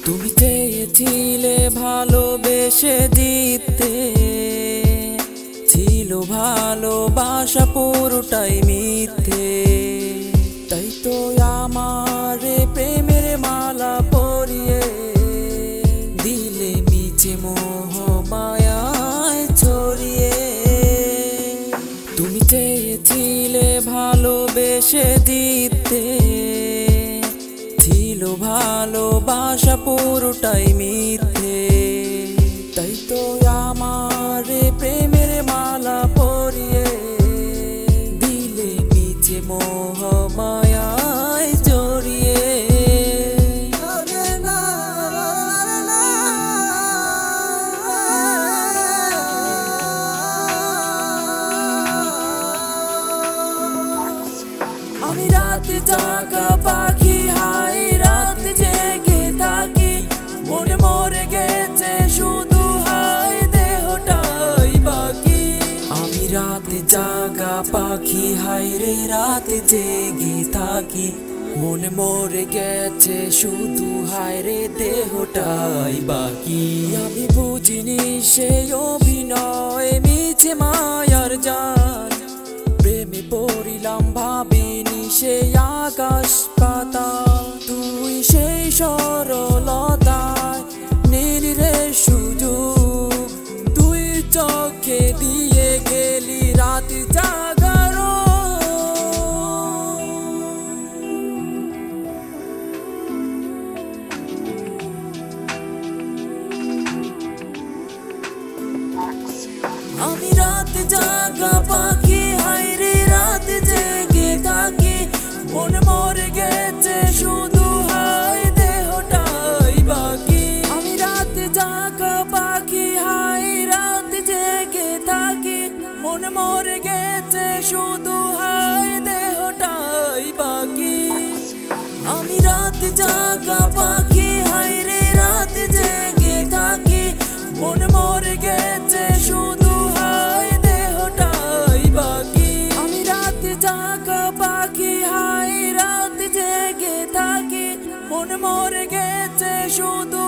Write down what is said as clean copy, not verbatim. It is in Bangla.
তুমি চেয়েছিলে ভালোবেসে দিতে, ছিল ভালোবাসা পুরোটাই মিথ্যে। তাই তো আমার প্রেমের মালা পরিয়ে দিলে মিছে মোহ মায়ায় ছড়িয়ে। তুমি চেয়েছিলে ভালোবেসে দিতে, ছিল ভালোবাসা পুরোটাই মিথ্যে। তাই তো আমার প্রেমের মালা পরিয়ে দিলে মিছে মোহ মায়ায় জড়িয়ে। আমি রাতে জাগা পাখি, হাই রাত জেগে থাকি, মনে মরে গেছে শুধু হাই দেহটাই বাকি। আমি রাতে জাগা পাখি, হাই রে রাত জেগে থাকি, মনে মরে গেছে শুধু হাই রে দেহটাই বাকি। আমি বুঝিনি সেই অভিনয় মিছে মায়ার জাল, প্রেমে পড়িলাম ভাবিনি সেই আকাশ পাতাল। তুই সেই সরলতায় নিলি রে সুযোগ, তুই চোখে দিয়ে গেলি রাত জাগার। আমি রাত জাগা পাখি, হাই রে রাত জেগে থাকি, মনে মরে গেছে শুধু হাই দেহটাই বাকি। আমি রাত জাগা পাখি, হাই রাত জেগে থাকি, মনে মরে গেছে শুধু হাই দেহটাই বাকি। আমি রাত জাগা পাখি, হাই রে রাত জেগে থাকি, মনে মরে গেছে শুধু হাই দেহটাই বাকি। আমি রাত জাগা পাখি, হাই রাত জেগে থাকি, মনে মরে গেছে শুধু